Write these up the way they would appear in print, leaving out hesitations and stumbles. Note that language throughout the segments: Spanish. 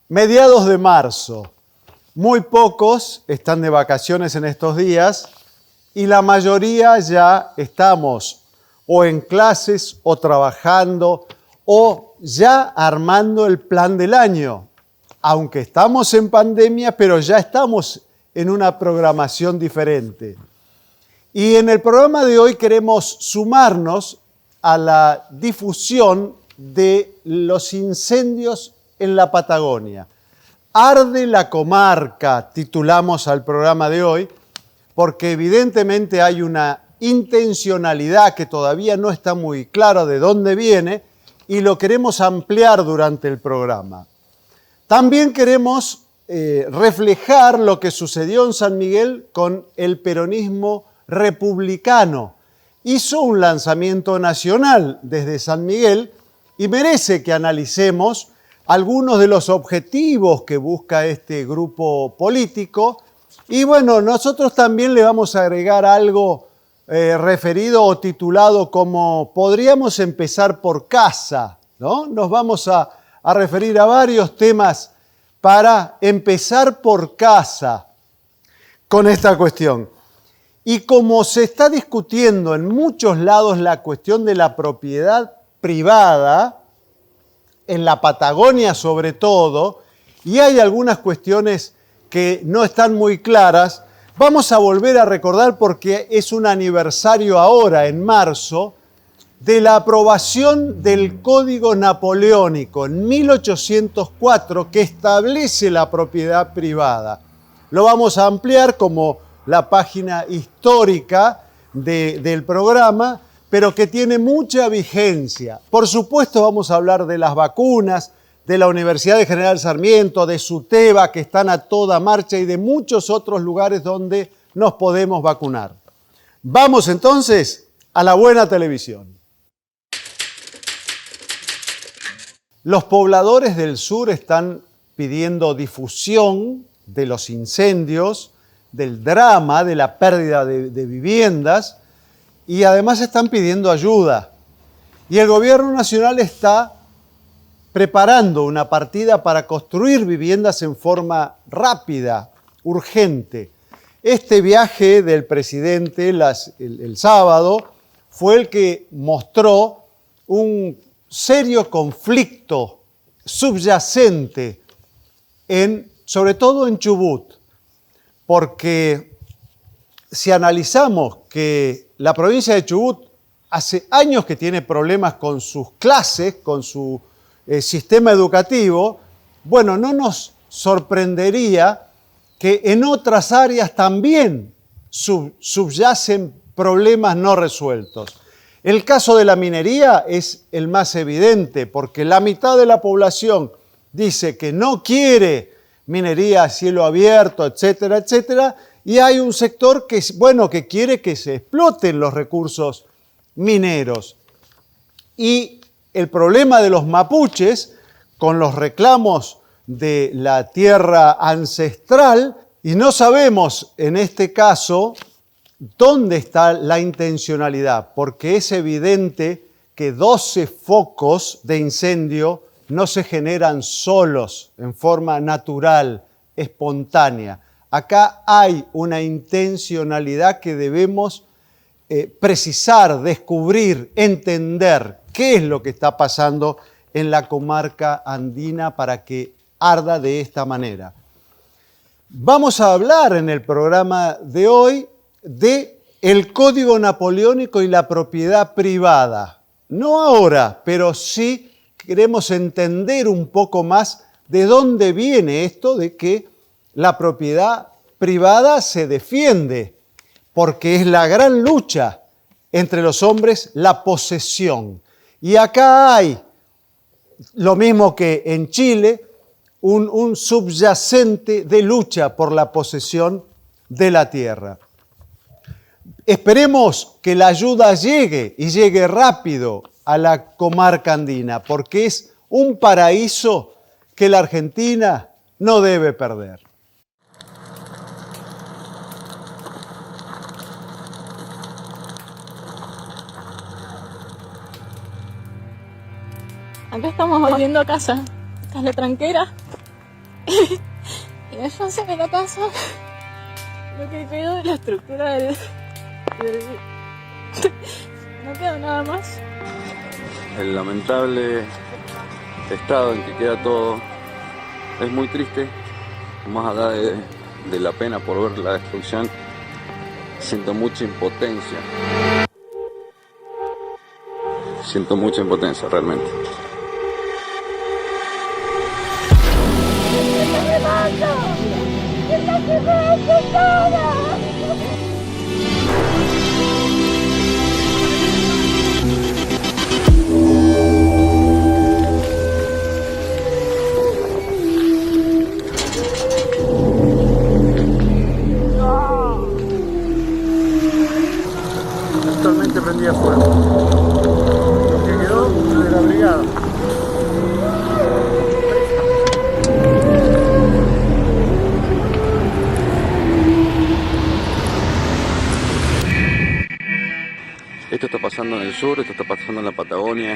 Mediados de marzo. Muy pocos están de vacaciones en estos días y la mayoría ya estamos o en clases o trabajando o ya armando el plan del año. Aunque estamos en pandemia, pero ya estamos en una programación diferente. Y en el programa de hoy queremos sumarnos a la difusión de los incendios en la Patagonia. Arde la comarca, titulamos al programa de hoy, porque evidentemente hay una intencionalidad que todavía no está muy clara de dónde viene y lo queremos ampliar durante el programa. También queremos reflejar lo que sucedió en San Miguel con el peronismo republicano. Hizo un lanzamiento nacional desde San Miguel y merece que analicemos algunos de los objetivos que busca este grupo político. Y bueno, nosotros también le vamos a agregar algo referido o titulado como podríamos empezar por casa, ¿no? Nos vamos a referir a varios temas para empezar por casa con esta cuestión. Y como se está discutiendo en muchos lados la cuestión de la propiedad privada, en la Patagonia sobre todo, y hay algunas cuestiones que no están muy claras, vamos a volver a recordar porque es un aniversario ahora, en marzo, de la aprobación del Código Napoleónico en 1804 que establece la propiedad privada. Lo vamos a ampliar como la página histórica del programa, pero que tiene mucha vigencia. Por supuesto vamos a hablar de las vacunas, de la Universidad de General Sarmiento, de SUTEBA, que están a toda marcha, y de muchos otros lugares donde nos podemos vacunar. Vamos entonces a la buena televisión. Los pobladores del sur están pidiendo difusión de los incendios, del drama, de la pérdida de viviendas, y además están pidiendo ayuda. Y el gobierno nacional está preparando una partida para construir viviendas en forma rápida, urgente. Este viaje del presidente el sábado fue el que mostró un serio conflicto subyacente, sobre todo en Chubut, porque si analizamos que la provincia de Chubut hace años que tiene problemas con sus clases, con su sistema educativo, bueno, no nos sorprendería que en otras áreas también subyacen problemas no resueltos. El caso de la minería es el más evidente, porque la mitad de la población dice que no quiere minería a cielo abierto, etcétera, etcétera, y hay un sector que quiere que se exploten los recursos mineros. Y el problema de los mapuches, con los reclamos de la tierra ancestral, y no sabemos en este caso dónde está la intencionalidad, porque es evidente que 12 focos de incendio no se generan solos, en forma natural, espontánea. Acá hay una intencionalidad que debemos precisar, descubrir, entender qué es lo que está pasando en la comarca andina para que arda de esta manera. Vamos a hablar en el programa de hoy de el Código Napoleónico y la propiedad privada. No ahora, pero sí queremos entender un poco más de dónde viene esto de que la propiedad privada se defiende, porque es la gran lucha entre los hombres, la posesión. Y acá hay, lo mismo que en Chile, un subyacente de lucha por la posesión de la tierra. Esperemos que la ayuda llegue y llegue rápido a la comarca andina, porque es un paraíso que la Argentina no debe perder. Acá estamos volviendo a casa. Esta es la tranquera. Y después en la casa, lo que quedó de la estructura no queda nada más. El lamentable estado en que queda todo es muy triste. Más allá de la pena por ver la destrucción, siento mucha impotencia. Siento mucha impotencia realmente. Actualmente prendía fuego. Lo que quedó de la brigada. Esto está pasando en el sur, esto está pasando en la Patagonia.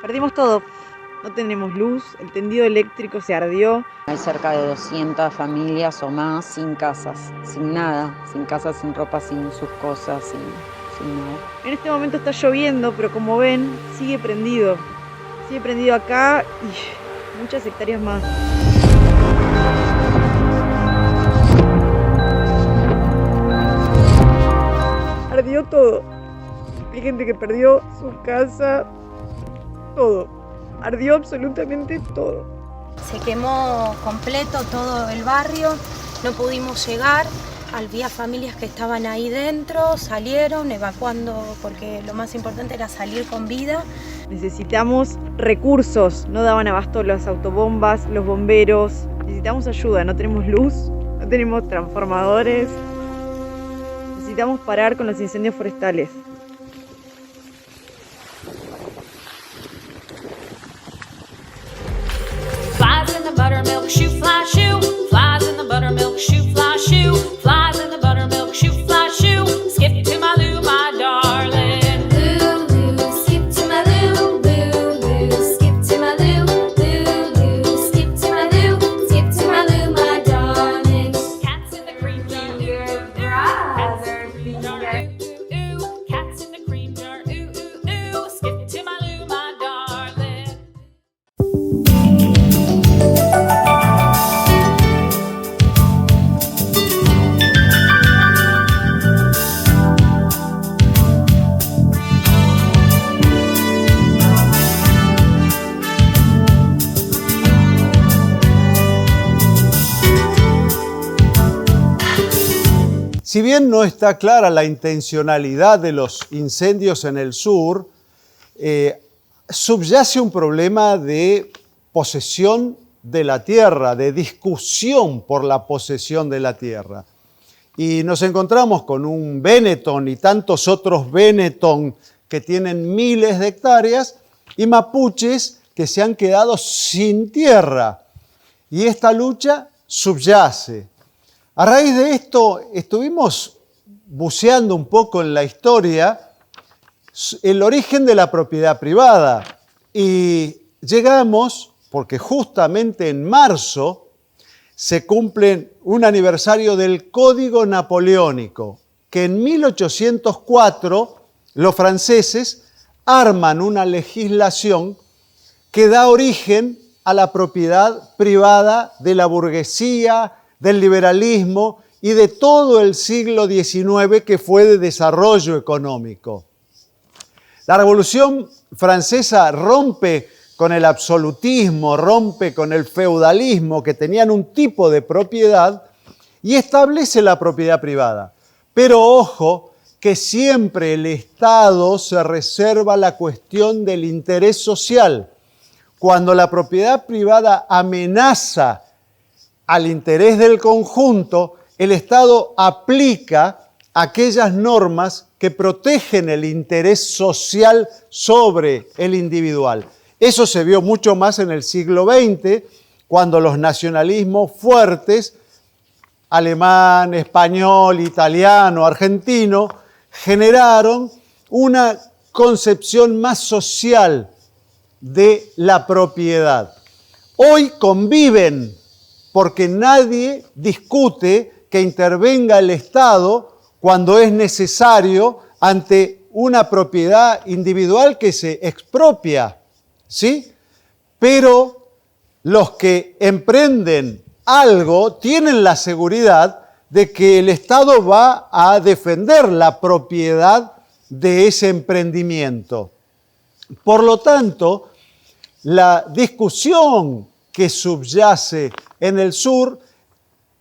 Perdimos todo. No tenemos luz, el tendido eléctrico se ardió. Hay cerca de 200 familias o más sin casas, sin nada, sin casa, sin ropa, sin sus cosas, sin nada. En este momento está lloviendo, pero como ven, sigue prendido. Sigue prendido acá y muchas hectáreas más. Ardió todo. Hay gente que perdió su casa, todo. Ardió absolutamente todo. Se quemó completo todo el barrio, no pudimos llegar, había familias que estaban ahí dentro, salieron evacuando porque lo más importante era salir con vida. Necesitamos recursos, no daban abasto las autobombas, los bomberos, necesitamos ayuda, no tenemos luz, no tenemos transformadores, necesitamos parar con los incendios forestales. Flies in the buttermilk shoe, fly shoe. Flies in the buttermilk shoe, fly shoe. Flies in the buttermilk shoe, fly shoe. Skip to my loo, my darling. Loo, loo, skip to my loo. Loo, loo, skip to my loo. Loo, loo, skip to my loo. Skip to my loo, my darling. Cats in the cream jar, ooh, cats in the cream jar, ooh, cats in the cream jar, ooh, skip to my loo, my darling. Si bien no está clara la intencionalidad de los incendios en el sur, subyace un problema de posesión de la tierra, de discusión por la posesión de la tierra. Y nos encontramos con un Benetton y tantos otros Benetton que tienen miles de hectáreas y mapuches que se han quedado sin tierra. Y esta lucha subyace. A raíz de esto estuvimos buceando un poco en la historia, el origen de la propiedad privada, y llegamos, porque justamente en marzo se cumple un aniversario del Código Napoleónico, que en 1804 los franceses arman una legislación que da origen a la propiedad privada de la burguesía, del liberalismo y de todo el siglo XIX que fue de desarrollo económico. La Revolución Francesa rompe con el absolutismo, rompe con el feudalismo que tenían un tipo de propiedad y establece la propiedad privada. Pero ojo, que siempre el Estado se reserva la cuestión del interés social. Cuando la propiedad privada amenaza al interés del conjunto, el Estado aplica aquellas normas que protegen el interés social sobre el individual. Eso se vio mucho más en el siglo XX, cuando los nacionalismos fuertes, alemán, español, italiano, argentino, generaron una concepción más social de la propiedad. Hoy conviven porque nadie discute que intervenga el Estado cuando es necesario ante una propiedad individual que se expropia, ¿sí? Pero los que emprenden algo tienen la seguridad de que el Estado va a defender la propiedad de ese emprendimiento. Por lo tanto, la discusión que subyace en el sur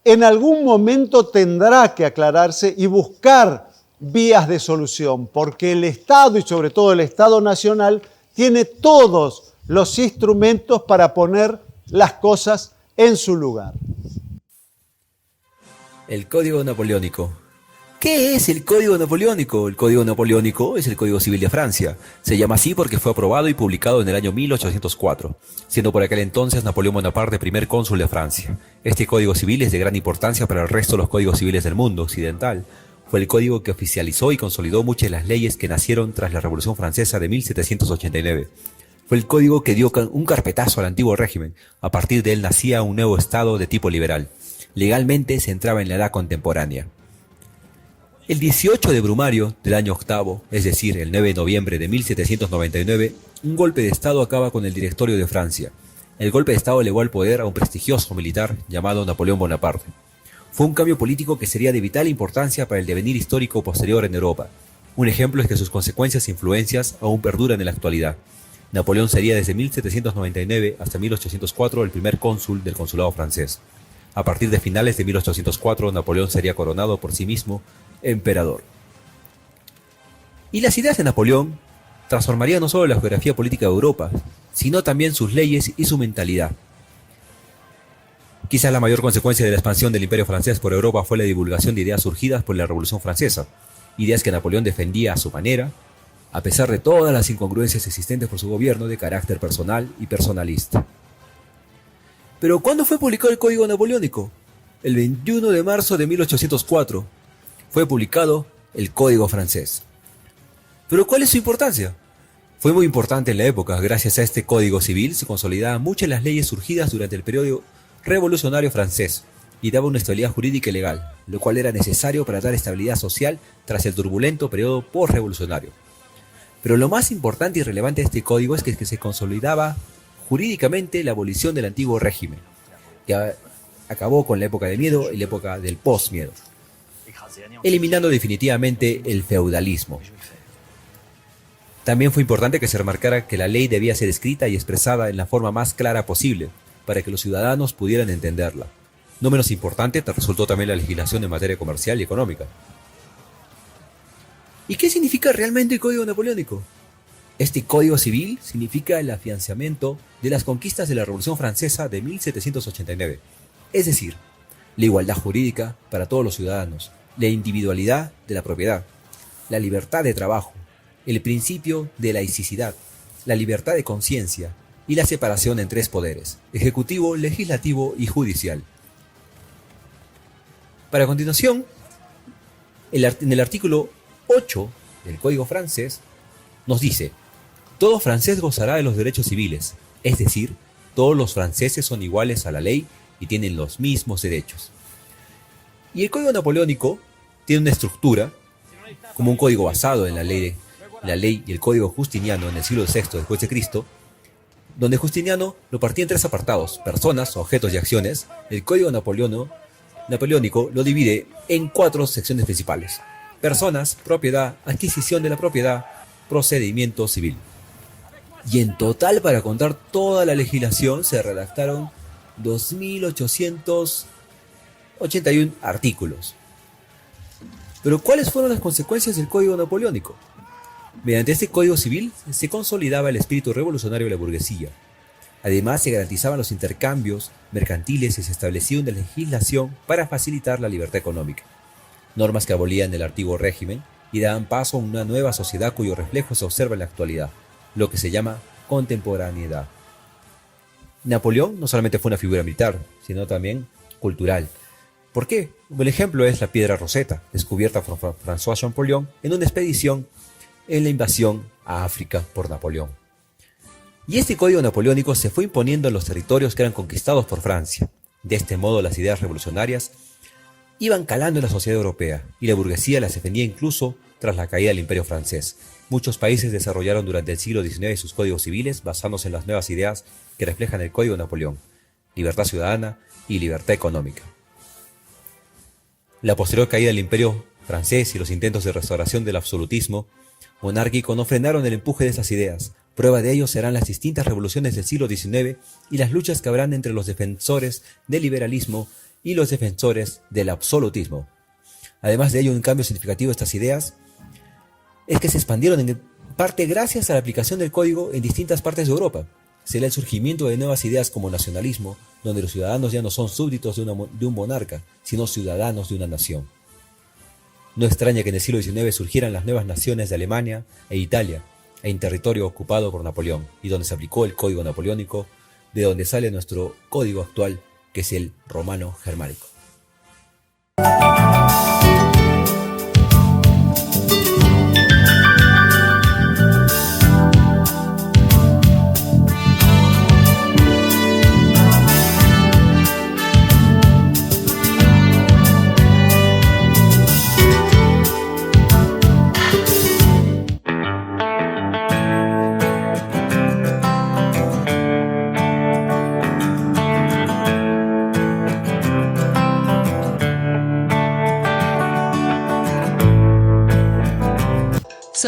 en algún momento tendrá que aclararse y buscar vías de solución, porque el Estado, y sobre todo el Estado Nacional, tiene todos los instrumentos para poner las cosas en su lugar. El Código Napoleónico. ¿Qué es el Código Napoleónico? El Código Napoleónico es el Código Civil de Francia. Se llama así porque fue aprobado y publicado en el año 1804, siendo por aquel entonces Napoleón Bonaparte primer cónsul de Francia. Este Código Civil es de gran importancia para el resto de los códigos civiles del mundo occidental. Fue el código que oficializó y consolidó muchas de las leyes que nacieron tras la Revolución Francesa de 1789. Fue el código que dio un carpetazo al antiguo régimen. A partir de él nacía un nuevo Estado de tipo liberal. Legalmente se entraba en la edad contemporánea. El 18 de Brumario del año octavo, es decir, el 9 de noviembre de 1799, un golpe de Estado acaba con el directorio de Francia. El golpe de Estado elevó al poder a un prestigioso militar llamado Napoleón Bonaparte. Fue un cambio político que sería de vital importancia para el devenir histórico posterior en Europa. Un ejemplo es que sus consecuencias e influencias aún perduran en la actualidad. Napoleón sería desde 1799 hasta 1804 el primer cónsul del consulado francés. A partir de finales de 1804, Napoleón sería coronado por sí mismo emperador. Y las ideas de Napoleón transformarían no solo la geografía política de Europa, sino también sus leyes y su mentalidad. Quizás la mayor consecuencia de la expansión del Imperio francés por Europa fue la divulgación de ideas surgidas por la Revolución Francesa, ideas que Napoleón defendía a su manera, a pesar de todas las incongruencias existentes por su gobierno de carácter personal y personalista. Pero ¿cuándo fue publicado el Código Napoleónico? El 21 de marzo de 1804 fue publicado el Código francés. ¿Pero cuál es su importancia? Fue muy importante en la época. Gracias a este Código Civil se consolidaban muchas de las leyes surgidas durante el periodo revolucionario francés y daba una estabilidad jurídica y legal, lo cual era necesario para dar estabilidad social tras el turbulento periodo postrevolucionario. Pero lo más importante y relevante de este código es que se consolidaba jurídicamente la abolición del antiguo régimen, que acabó con la época del miedo y la época del posmiedo, eliminando definitivamente el feudalismo. También fue importante que se remarcara que la ley debía ser escrita y expresada en la forma más clara posible, para que los ciudadanos pudieran entenderla. No menos importante resultó también la legislación en materia comercial y económica. ¿Y qué significa realmente el Código Napoleónico? Este Código Civil significa el afianzamiento de las conquistas de la Revolución Francesa de 1789, es decir, la igualdad jurídica para todos los ciudadanos, la individualidad de la propiedad, la libertad de trabajo, el principio de laicidad, la libertad de conciencia y la separación en tres poderes, ejecutivo, legislativo y judicial. Para continuación, en el artículo 8 del Código francés nos dice: todo francés gozará de los derechos civiles, es decir, todos los franceses son iguales a la ley y tienen los mismos derechos. Y el Código Napoleónico tiene una estructura como un código basado en la ley y el Código Justiniano en el siglo VI después de Cristo, donde Justiniano lo partía en tres apartados: personas, objetos y acciones. El Código Napoleónico lo divide en 4 secciones principales: personas, propiedad, adquisición de la propiedad, procedimiento civil. Y en total, para contar toda la legislación, se redactaron 2.881 artículos. Pero ¿cuáles fueron las consecuencias del Código Napoleónico? Mediante este Código Civil se consolidaba el espíritu revolucionario de la burguesía. Además, se garantizaban los intercambios mercantiles y se establecía una legislación para facilitar la libertad económica. Normas que abolían el antiguo régimen y daban paso a una nueva sociedad cuyo reflejo se observa en la actualidad, lo que se llama contemporaneidad. Napoleón no solamente fue una figura militar, sino también cultural. ¿Por qué? Un buen ejemplo es la piedra Rosetta, descubierta por François Champollion en una expedición en la invasión a África por Napoleón. Y este código napoleónico se fue imponiendo en los territorios que eran conquistados por Francia. De este modo, las ideas revolucionarias iban calando en la sociedad europea y la burguesía las defendía incluso tras la caída del Imperio francés. Muchos países desarrollaron durante el siglo XIX sus códigos civiles basándose en las nuevas ideas que reflejan el Código de Napoleón: libertad ciudadana y libertad económica. La posterior caída del Imperio francés y los intentos de restauración del absolutismo monárquico no frenaron el empuje de estas ideas. Prueba de ello serán las distintas revoluciones del siglo XIX y las luchas que habrán entre los defensores del liberalismo y los defensores del absolutismo. Además de ello, un cambio significativo de estas ideas es que se expandieron en parte gracias a la aplicación del código en distintas partes de Europa. Se da el surgimiento de nuevas ideas como nacionalismo, donde los ciudadanos ya no son súbditos de un monarca, sino ciudadanos de una nación. No extraña que en el siglo XIX surgieran las nuevas naciones de Alemania e Italia, en territorio ocupado por Napoleón, y donde se aplicó el código napoleónico, de donde sale nuestro código actual, que es el romano germánico.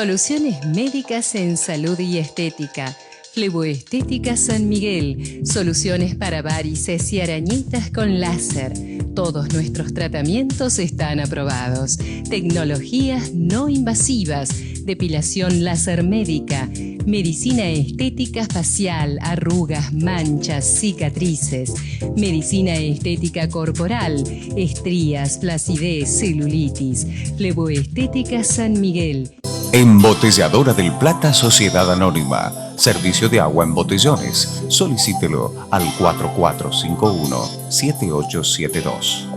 Soluciones médicas en salud y estética. Fleboestética San Miguel. Soluciones para varices y arañitas con láser. Todos nuestros tratamientos están aprobados. Tecnologías no invasivas. Depilación láser médica. Medicina estética facial, arrugas, manchas, cicatrices. Medicina estética corporal, estrías, flacidez, celulitis. Fleboestética San Miguel. Embotelladora del Plata Sociedad Anónima. Servicio de agua en botellones. Solicítelo al 4451-7872.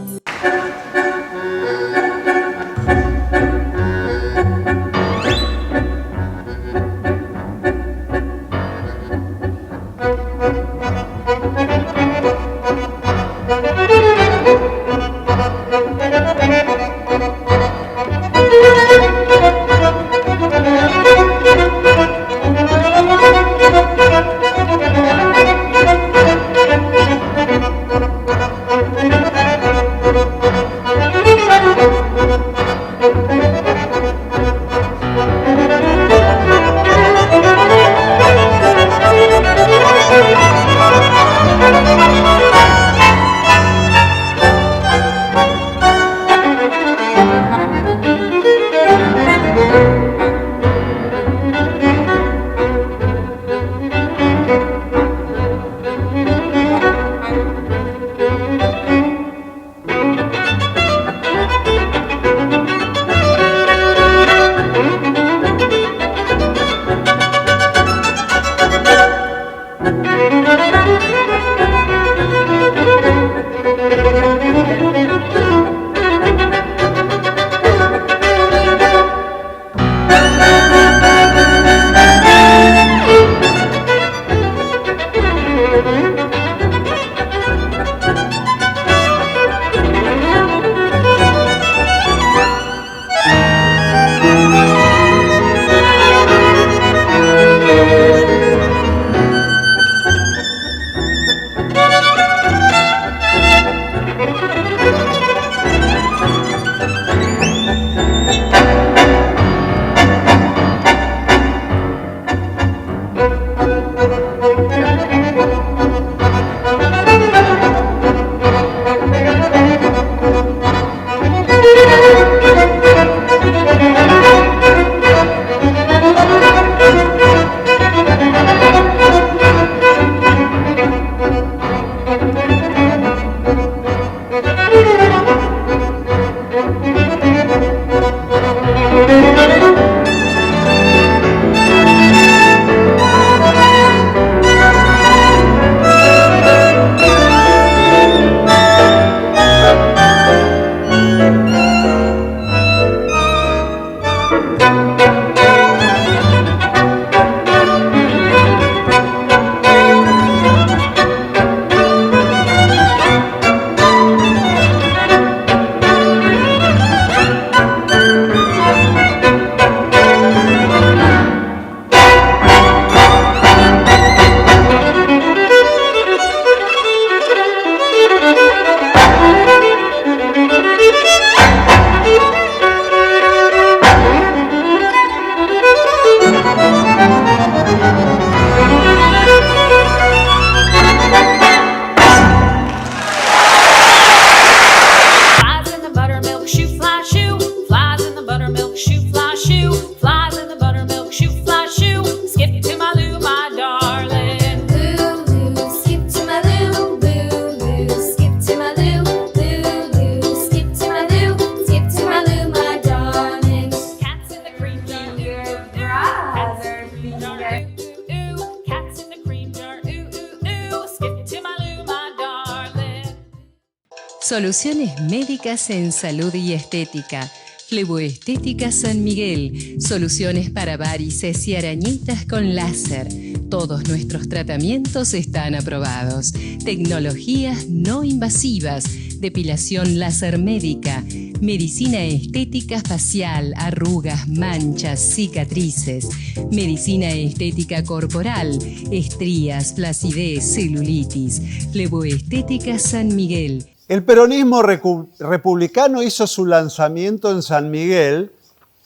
Soluciones médicas en salud y estética. Fleboestética San Miguel. Soluciones para varices y arañitas con láser. Todos nuestros tratamientos están aprobados. Tecnologías no invasivas. Depilación láser médica. Medicina estética facial, arrugas, manchas, cicatrices. Medicina estética corporal, estrías, flacidez, celulitis. Fleboestética San Miguel. El peronismo republicano hizo su lanzamiento en San Miguel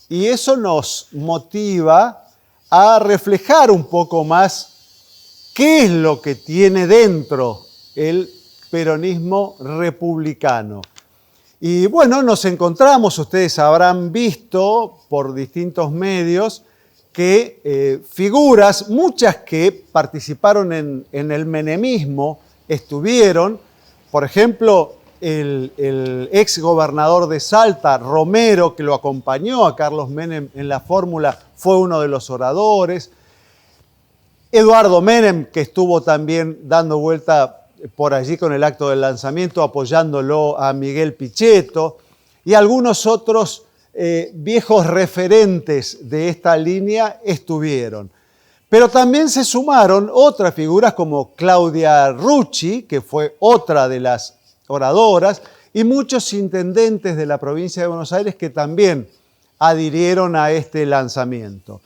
y eso nos motiva a reflejar un poco más qué es lo que tiene dentro el peronismo republicano. Y bueno, nos encontramos, ustedes habrán visto por distintos medios, que figuras, muchas que participaron en el menemismo, estuvieron. Por ejemplo, el ex gobernador de Salta, Romero, que lo acompañó a Carlos Menem en la fórmula, fue uno de los oradores. Eduardo Menem, que estuvo también dando vuelta por allí con el acto del lanzamiento, apoyándolo a Miguel Pichetto, y algunos otros viejos referentes de esta línea estuvieron. Pero también se sumaron otras figuras como Claudia Rucci, que fue otra de las oradoras, y muchos intendentes de la provincia de Buenos Aires que también adhirieron a este lanzamiento.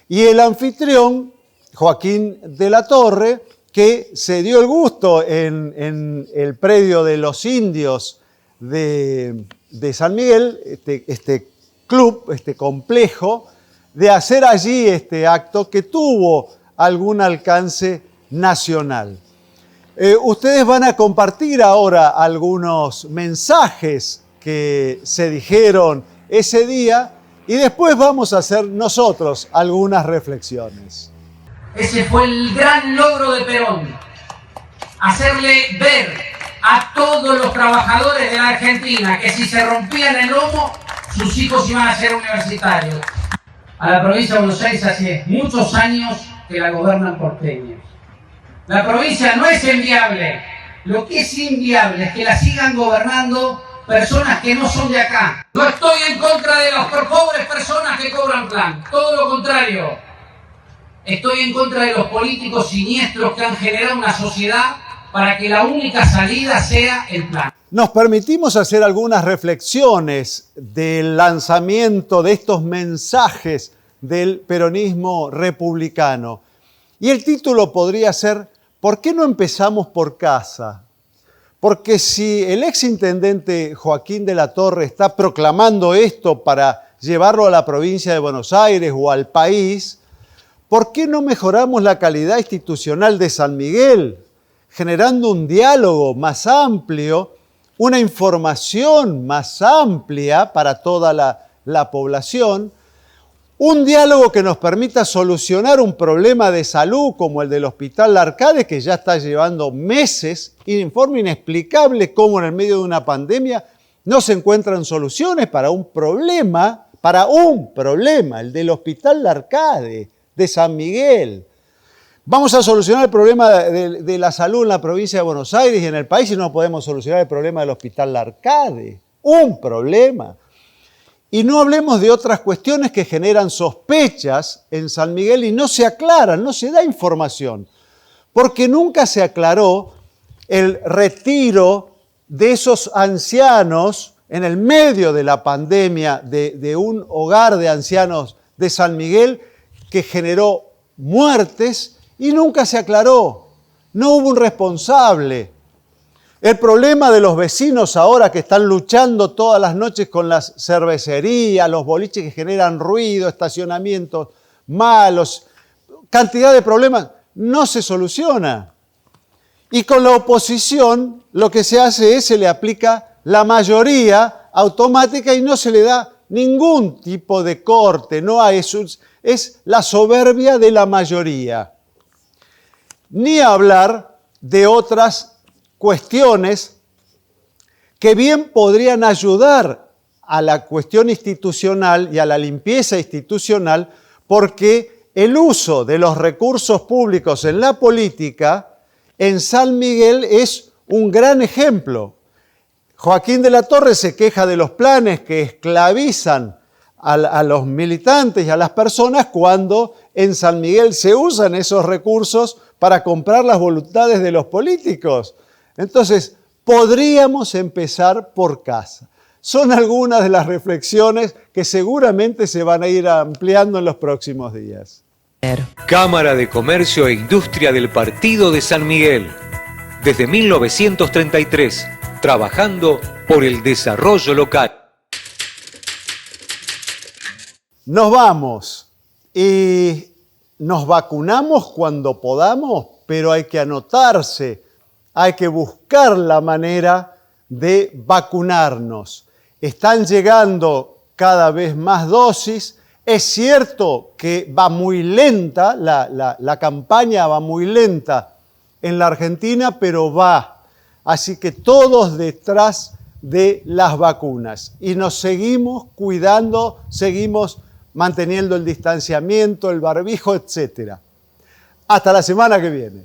Y el anfitrión, Joaquín de la Torre, que se dio el gusto en el predio de los indios de San Miguel, este club, este complejo, de hacer allí este acto que tuvo algún alcance nacional. Ustedes van a compartir ahora algunos mensajes que se dijeron ese día y después vamos a hacer nosotros algunas reflexiones. Ese fue el gran logro de Perón, hacerle ver a todos los trabajadores de la Argentina que si se rompían el lomo, sus hijos iban a ser universitarios. A la provincia de Buenos Aires hace muchos años que la gobiernan porteños. La provincia no es inviable. Lo que es inviable es que la sigan gobernando personas que no son de acá. No estoy en contra de las pobres personas que cobran plan. Todo lo contrario. Estoy en contra de los políticos siniestros que han generado una sociedad para que la única salida sea el plan. Nos permitimos hacer algunas reflexiones del lanzamiento de estos mensajes del peronismo republicano. Y el título podría ser, ¿por qué no empezamos por casa? Porque si el exintendente Joaquín de la Torre está proclamando esto para llevarlo a la provincia de Buenos Aires o al país, ¿por qué no mejoramos la calidad institucional de San Miguel, generando un diálogo más amplio, una información más amplia para toda la población, un diálogo que nos permita solucionar un problema de salud como el del Hospital Larcade, que ya está llevando meses, y en forma inexplicable cómo en el medio de una pandemia no se encuentran soluciones para un problema, el del Hospital Larcade de San Miguel. Vamos a solucionar el problema de la salud en la provincia de Buenos Aires y en el país y no podemos solucionar el problema del Hospital Larcade. Un problema. Y no hablemos de otras cuestiones que generan sospechas en San Miguel y no se aclaran, no se da información. Porque nunca se aclaró el retiro de esos ancianos en el medio de la pandemia de un hogar de ancianos de San Miguel que generó muertes y nunca se aclaró. No hubo un responsable. El problema de los vecinos ahora que están luchando todas las noches con las cervecerías, los boliches que generan ruido, estacionamientos malos, cantidad de problemas, no se soluciona. Y con la oposición lo que se hace es se le aplica la mayoría automática y no se le da ningún tipo de corte, no hay eso. Es la soberbia de la mayoría. Ni hablar de otras cuestiones que bien podrían ayudar a la cuestión institucional y a la limpieza institucional, porque el uso de los recursos públicos en la política en San Miguel es un gran ejemplo. Joaquín de la Torre se queja de los planes que esclavizan a los militantes y a las personas cuando en San Miguel se usan esos recursos para comprar las voluntades de los políticos. Entonces, podríamos empezar por casa. Son algunas de las reflexiones que seguramente se van a ir ampliando en los próximos días. Cámara de Comercio e Industria del Partido de San Miguel. Desde 1933, trabajando por el desarrollo local. Nos vamos y nos vacunamos cuando podamos, pero hay que anotarse, hay que buscar la manera de vacunarnos. Están llegando cada vez más dosis. Es cierto que va muy lenta, la campaña va muy lenta en la Argentina, pero va. Así que todos detrás de las vacunas. Y nos seguimos cuidando, seguimos manteniendo el distanciamiento, el barbijo, etc. Hasta la semana que viene.